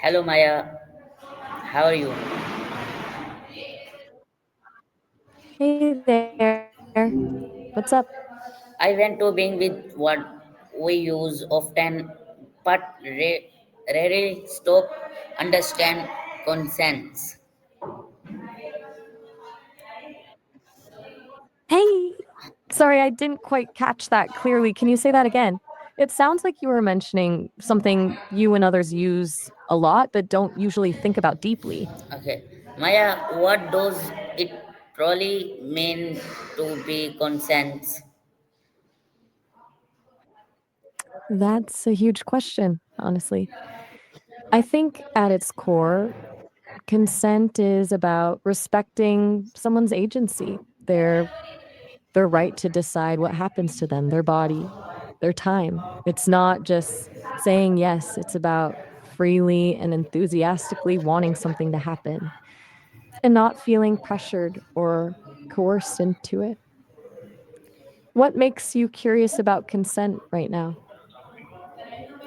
Hello Maya, how are you? Hey there. What's up? I went to being with what we use often but rarely stop understand consents. Hey, sorry, I didn't quite catch that clearly. Can you say that again? It sounds like you were mentioning something you and others use a lot, but don't usually think about deeply. Okay. Maya, what does it truly mean to be consents? That's a huge question, honestly. I think at its core, consent is about respecting someone's agency, their right to decide what happens to them, their body, their time. It's not just saying yes, it's about freely and enthusiastically wanting something to happen and not feeling pressured or coerced into it. What makes you curious about consent right now?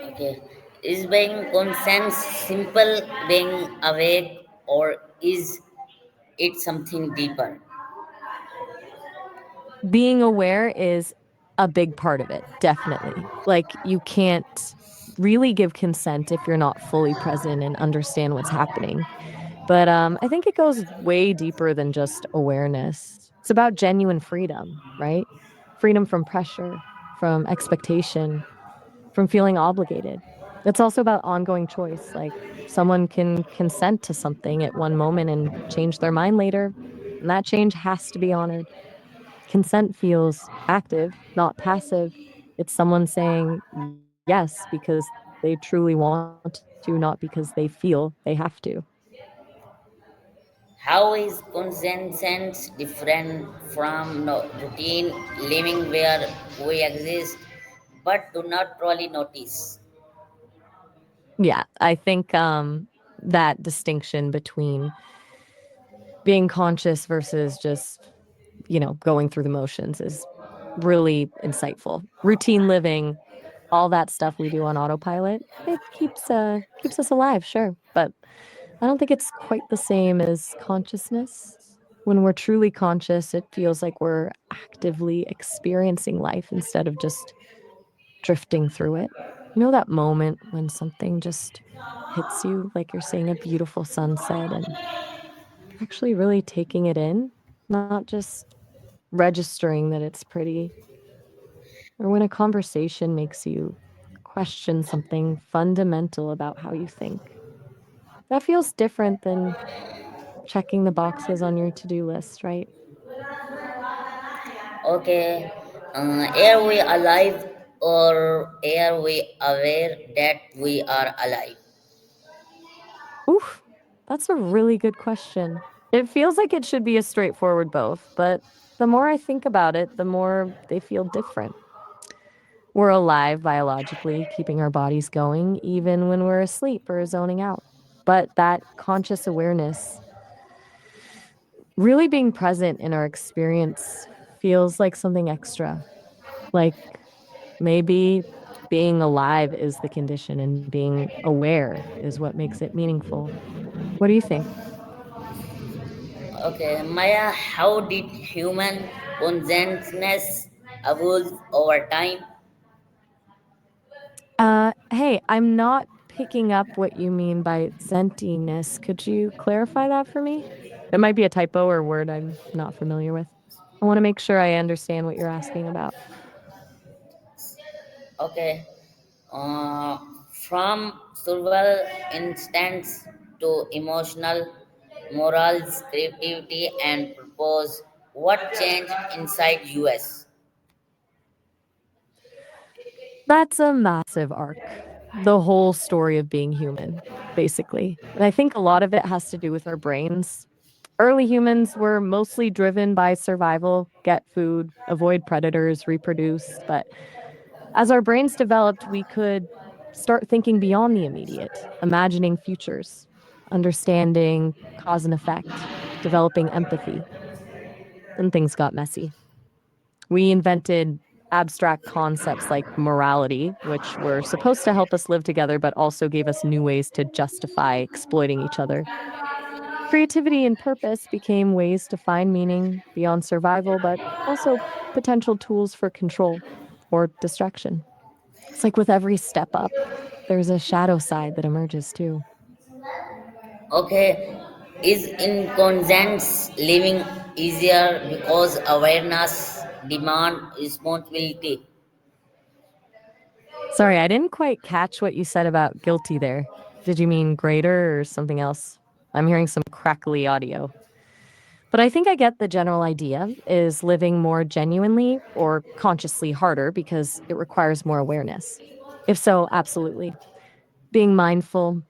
Okay. Is being consents simple being awake or is it something deeper? Being aware is a big part of it, definitely. Like, you can't really give consent if you're not fully present and understand what's happening. But I think it goes way deeper than just awareness. It's about genuine freedom, right? Freedom from pressure, from expectation, from feeling obligated. It's also about ongoing choice. Like, someone can consent to something at one moment and change their mind later, and that change has to be honored. Consent feels active, not passive. It's someone saying yes because they truly want to, not because they feel they have to. How is conscience different from routine living where we exist but do not truly notice? Yeah, I think that distinction between being conscious versus just, going through the motions is really insightful. Routine living, all that stuff we do on autopilot, it keeps us alive, sure, but I don't think it's quite the same as consciousness. When we're truly conscious, it feels like we're actively experiencing life instead of just drifting through it. You know that moment when something just hits you like you're seeing a beautiful sunset and actually really taking it in, not just registering that it's pretty, or when a conversation makes you question something fundamental about how you think. That feels different than checking the boxes on your to-do list, right? Okay, are we alive or are we aware that we are alive? Oof, that's a really good question. It feels like it should be a straightforward both, but the more I think about it, the more they feel different. We're alive biologically, keeping our bodies going, even when we're asleep or zoning out. But that conscious awareness, really being present in our experience, feels like something extra. Like, maybe being alive is the condition and being aware is what makes it meaningful. What do you think? Okay, Maya, how did human consciousness evolve over time? Hey, I'm not picking up what you mean by sentiness. Could you clarify that for me? It might be a typo or word I'm not familiar with. I want to make sure I understand what you're asking about. Okay, uh, from survival instincts to emotional morals, creativity, and purpose, what changed inside US? That's a massive arc. The whole story of being human, basically. And I think a lot of it has to do with our brains. Early humans were mostly driven by survival, get food, avoid predators, reproduce. But as our brains developed, we could start thinking beyond the immediate, imagining futures, understanding cause and effect, developing empathy. Then things got messy. We invented abstract concepts like morality, which were supposed to help us live together, but also gave us new ways to justify exploiting each other. Creativity and purpose became ways to find meaning beyond survival, but also potential tools for control or distraction. It's like with every step up, there's a shadow side that emerges too. Okay, is inconscious living easier because awareness demand responsibility? Sorry, I didn't quite catch what you said about guilty there. Did you mean greater or something else? I'm hearing some crackly audio. But I think I get the general idea is living more genuinely or consciously harder because it requires more awareness. If so, absolutely. Being mindful,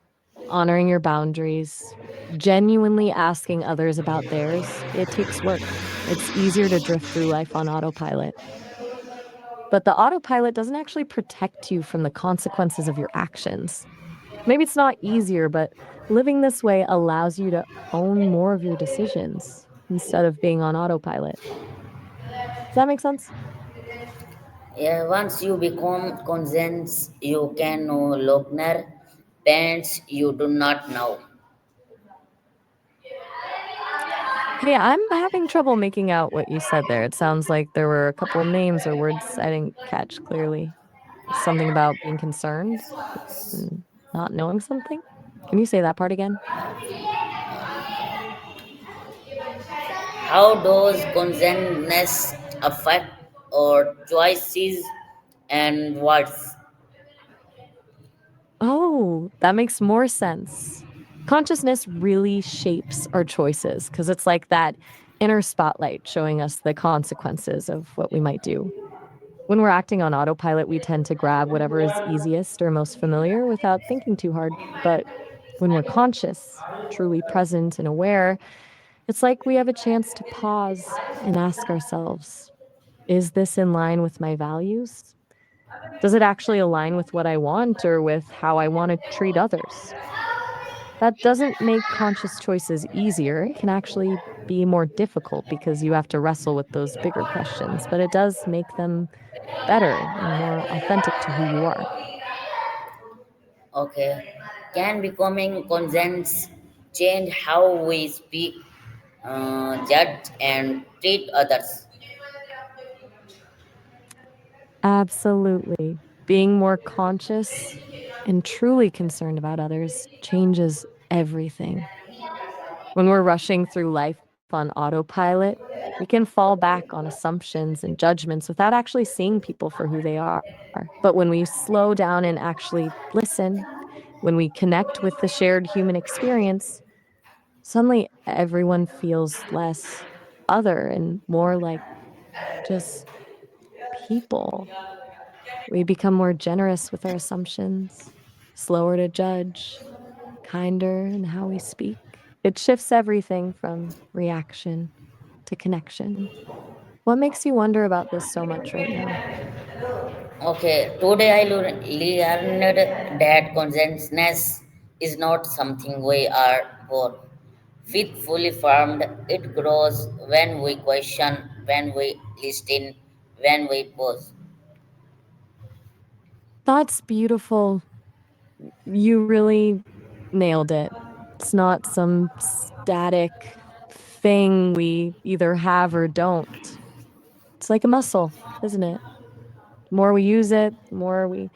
honoring your boundaries, genuinely asking others about theirs, it takes work. It's easier to drift through life on autopilot. But the autopilot doesn't actually protect you from the consequences of your actions. Maybe it's not easier, but living this way allows you to own more of your decisions instead of being on autopilot. Does that make sense? Yeah, once you become conscious, you can no longer paints you do not know. Hey, I'm having trouble making out what you said there. It sounds like there were a couple names or words I didn't catch clearly. Something about being concerned and not knowing something. Can you say that part again? How does consciousness affect our choices and words? Oh, that makes more sense. Consciousness really shapes our choices because it's like that inner spotlight showing us the consequences of what we might do. When we're acting on autopilot, we tend to grab whatever is easiest or most familiar without thinking too hard. But when we're conscious, truly present and aware, it's like we have a chance to pause and ask ourselves, is this in line with my values? Does it actually align with what I want or with how I want to treat others? That doesn't make conscious choices easier. It can actually be more difficult because you have to wrestle with those bigger questions, but it does make them better and more authentic to who you are. Okay. Can becoming conscious change how we speak, judge, and treat others? Absolutely. Being more conscious and truly concerned about others changes everything. When we're rushing through life on autopilot, we can fall back on assumptions and judgments without actually seeing people for who they are. But when we slow down and actually listen, when we connect with the shared human experience, suddenly everyone feels less other and more like just people. We become more generous with our assumptions, slower to judge, kinder in how we speak. It shifts everything from reaction to connection. What makes you wonder about this so much right now? Okay. Today I learned that consciousness is not something we are born with fully formed. It grows when we question, when we listen, when we pause. That's beautiful. You really nailed it. It's not some static thing we either have or don't. It's like a muscle, isn't it? The more we use it, the more we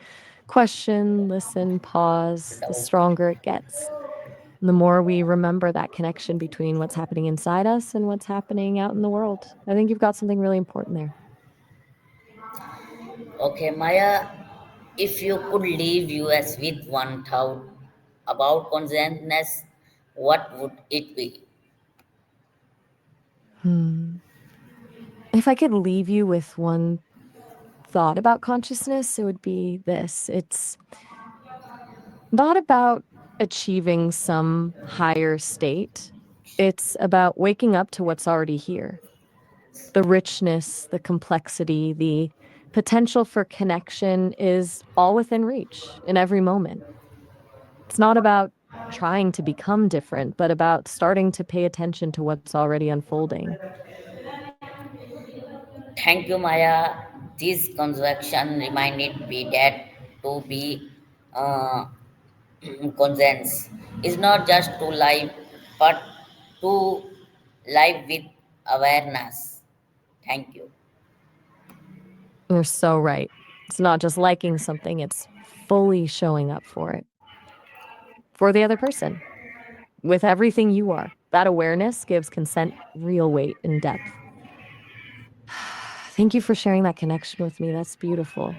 question, listen, pause, the stronger it gets. And the more we remember that connection between what's happening inside us and what's happening out in the world. I think you've got something really important there. Okay, Maya, if you could leave US with one thought about consciousness, what would it be? Hmm. If I could leave you with one thought about consciousness, it would be this: it's not about achieving some higher state, it's about waking up to what's already here. The richness, the complexity, the potential for connection is all within reach in every moment. It's not about trying to become different, but about starting to pay attention to what's already unfolding. Thank you, Maya. This conversation reminded me that to be uh, conscience is not just to live, but to live with awareness. Thank you. You're so right. It's not just liking something, it's fully showing up for it, for the other person, with everything you are. That awareness gives consent real weight and depth. Thank you for sharing that connection with me. That's beautiful.